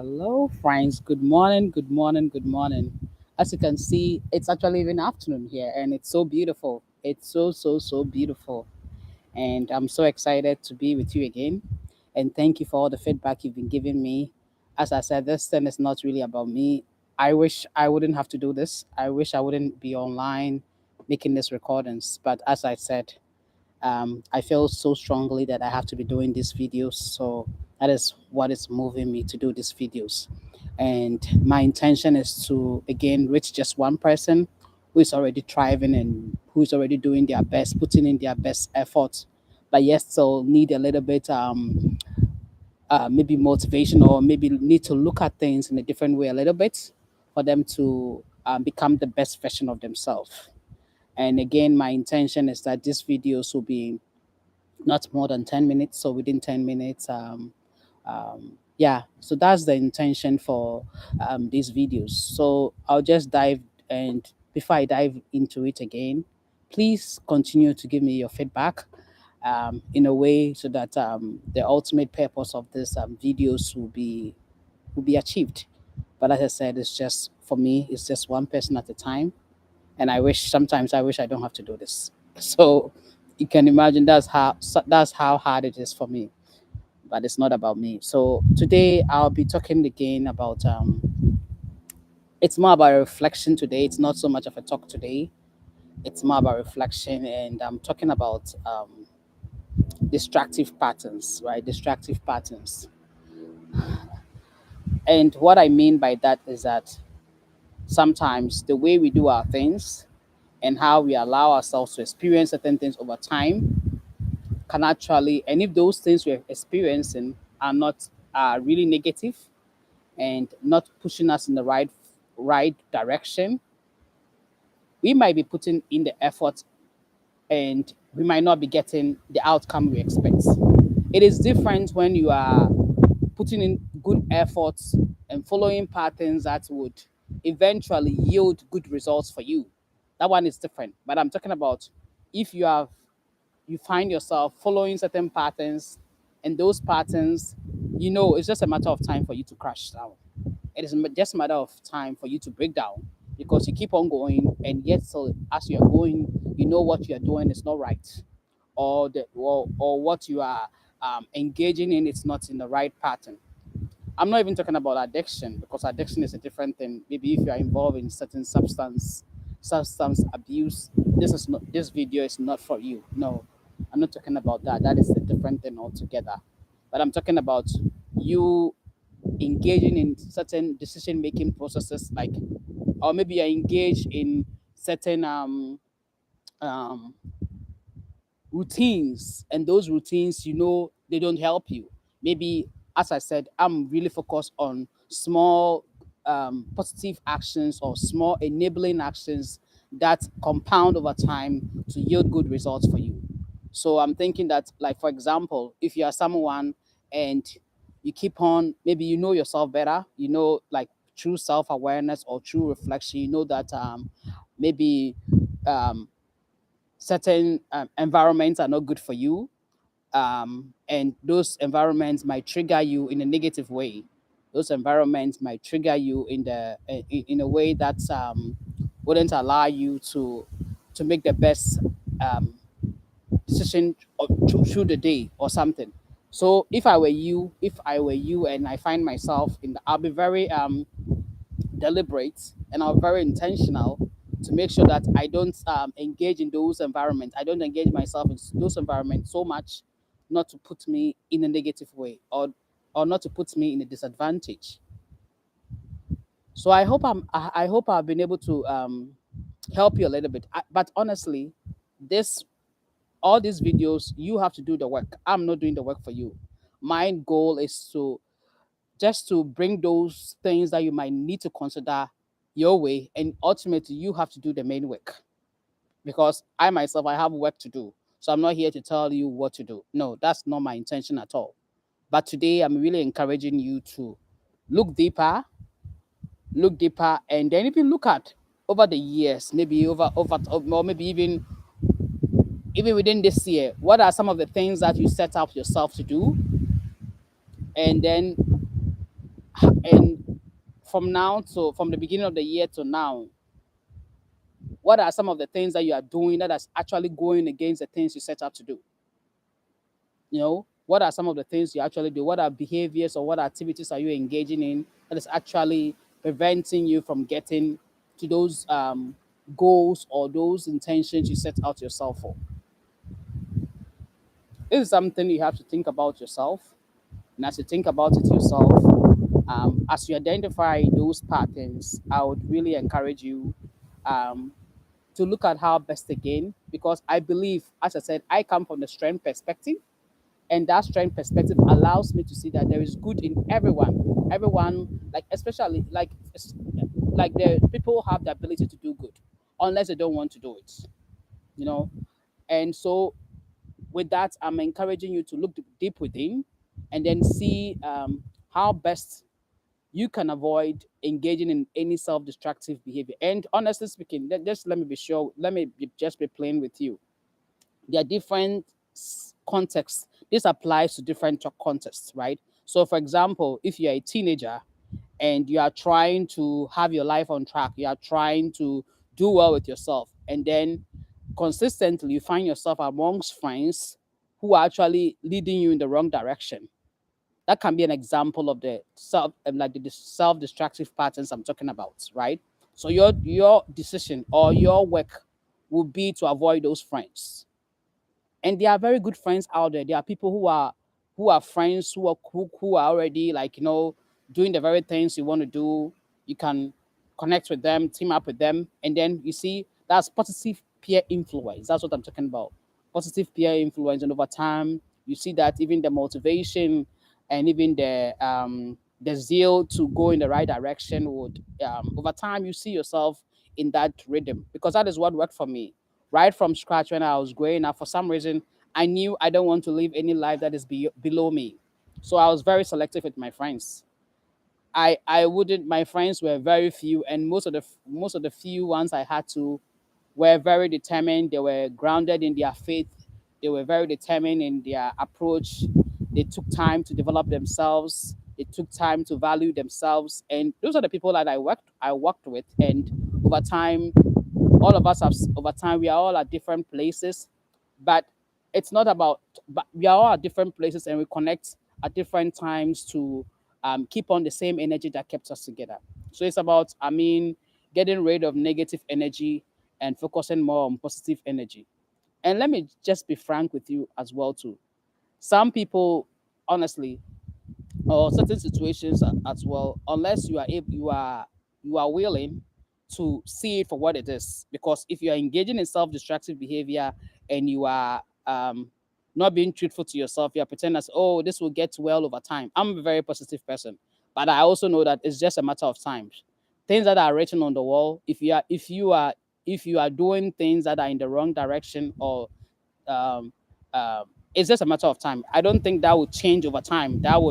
Hello, friends. Good morning, good morning, good morning. As you can see, it's actually even afternoon here, and it's so beautiful. It's so beautiful. And I'm so excited to be with you again. And thank you for all the feedback you've been giving me. As I said, this thing is not really about me. I wish I wouldn't have to do this. I wish I wouldn't be online making these recordings. But as I said, I feel so strongly that I have to be doing these videos. So that is what is moving me to do these videos. And my intention is to, again, reach just one person who is already thriving and who is already doing their best, putting in their best effort, but yes, still need a little bit, maybe motivation, or maybe need to look at things in a different way a little bit for them to become the best version of themselves. And again, my intention is that these videos will be not more than 10 minutes. So within 10 minutes, yeah, so that's the intention for these videos. So I'll just dive, and before I dive into it again, please continue to give me your feedback in a way so that the ultimate purpose of this videos will be achieved. But as I said, it's just for me, it's just one person at a time, and I wish I don't have to do this. So you can imagine that's how hard it is for me, but it's not about me. So today I'll be talking again about it's more about reflection today. It's not so much of a talk today. It's more about reflection, and I'm talking about distractive patterns, right? Distractive patterns. And what I mean by that is that sometimes the way we do our things and how we allow ourselves to experience certain things over time can actually, and if those things we're experiencing are not really negative and not pushing us in the right direction, we might be putting in the effort and we might not be getting the outcome we expect. It is different when you are putting in good efforts and following patterns that would eventually yield good results for you. That one is different. But I'm talking about if you find yourself following certain patterns, and those patterns, it's just a matter of time for you to crash down. It is just a matter of time for you to break down because you keep on going, and yet, so as you are going, you know what you are doing is not right, or what you are engaging in is not in the right pattern. I'm not even talking about addiction because addiction is a different thing. Maybe if you are involved in certain substance abuse, this video is not for you. No, I'm not talking about that. That is a different thing altogether. But I'm talking about you engaging in certain decision making processes, like, or maybe you're engaged in certain um routines, and those routines, they don't help you. Maybe, as I said, I'm really focused on small positive actions or small enabling actions that compound over time to yield good results for you. So I'm thinking that, like, for example, if you are someone and you keep on, maybe you know yourself better, like through self-awareness or through reflection, you know that maybe um, certain environments are not good for you, and those environments might trigger you in a negative way. Those environments might trigger you in a way that wouldn't allow you to make the best um, decision through the day or something. So if I were you and I find myself I'll be very deliberate, and I'm very intentional to make sure that I don't engage in those environments. I don't engage myself in those environments so much, not to put me in a negative way, or not to put me in a disadvantage. So I hope I've been able to help you a little bit. But honestly, this all these videos, you have to do the work. I'm not doing the work for you. My goal is to just to bring those things that you might need to consider your way, and ultimately you have to do the main work, because I myself, I have work to do. So I'm not here to tell you what to do. No, that's not my intention at all. But today I'm really encouraging you to look deeper, and then even look at over the years, maybe over or maybe even within this year, what are some of the things that you set up yourself to do, and then And from the beginning of the year to now, what are some of the things that you are doing that is actually going against the things you set out to do? What are some of the things you actually do? What are behaviors or what activities are you engaging in that is actually preventing you from getting to those goals or those intentions you set out yourself for? This is something you have to think about yourself. And as you think about it yourself, as you identify those patterns, I would really encourage you um, to look at how best again, because I believe, as I said, I come from the strength perspective, and that strength perspective allows me to see that there is good in everyone, like especially like the people have the ability to do good unless they don't want to do it, you know and so with that, I'm encouraging you to look deep within and then see how best you can avoid engaging in any self-destructive behavior. And honestly speaking, just let me be sure, just be plain with you. There are different contexts. This applies to different contexts, right? So, for example, if you're a teenager and you are trying to have your life on track, you are trying to do well with yourself, and then consistently you find yourself amongst friends who are actually leading you in the wrong direction. That can be an example of the self-destructive patterns I'm talking about, right? So your decision or your work will be to avoid those friends. And there are very good friends out there. There are people who are friends who are already, like, doing the very things you want to do. You can connect with them, team up with them, and then you see that's positive peer influence. That's what I'm talking about. Positive peer influence, and over time you see that even the motivation and even the zeal to go in the right direction would, over time you see yourself in that rhythm, because that is what worked for me right from scratch when I was growing up. For some reason, I knew I don't want to live any life that is below me. So I was very selective with my friends. I wouldn't. My friends were very few, and most of the few ones I had to were very determined. They were grounded in their faith. They were very determined in their approach. They took time to develop themselves. They took time to value themselves, and those are the people that I worked with. And over time, all of us have over time we are all at different places, but it's not about but we are all at different places and we connect at different times to keep on the same energy that kept us together. So it's about, getting rid of negative energy and focusing more on positive energy. And let me just be frank with you as well too. Some people, honestly, or certain situations as well, unless you are willing to see it for what it is. Because if you are engaging in self-destructive behavior and you are not being truthful to yourself, you are pretending as, oh, this will get well over time. I'm a very positive person, but I also know that it's just a matter of time. Things that are written on the wall, if you are doing things that are in the wrong direction, or um, it's just a matter of time. I don't think that would change over time. That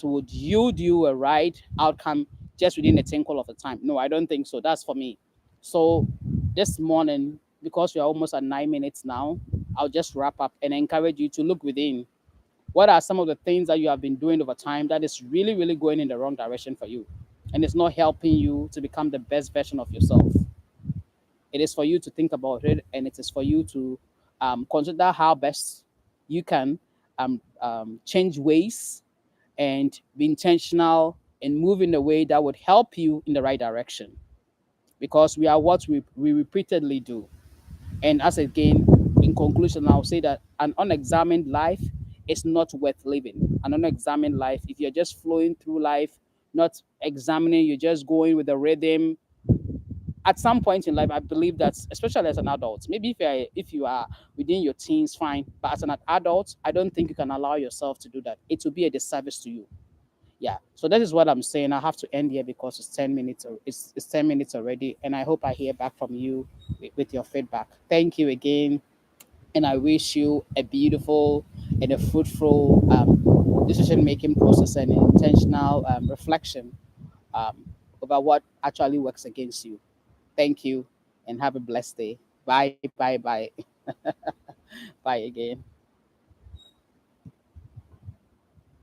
would yield you a right outcome just within a tinkle of a time. No, I don't think so. That's for me. So this morning, because we're almost at 9 minutes now, I'll just wrap up and encourage you to look within. What are some of the things that you have been doing over time that is really, really going in the wrong direction for you, and it's not helping you to become the best version of yourself? It is for you to think about it, and it is for you to consider how best you can change ways and be intentional and move in a way that would help you in the right direction. Because we are what we repeatedly do. And as again, in conclusion, I'll say that an unexamined life is not worth living. An unexamined life, if you're just flowing through life, not examining, you're just going with the rhythm, at some point in life, I believe that, especially as an adult, maybe if you are within your teens, fine. But as an adult, I don't think you can allow yourself to do that. It will be a disservice to you. Yeah. So that is what I'm saying. I have to end here because it's 10 minutes. It's 10 minutes already, and I hope I hear back from you with your feedback. Thank you again, and I wish you a beautiful and a fruitful decision making process and intentional reflection about what actually works against you. Thank you and have a blessed day. Bye, bye, bye. Bye again.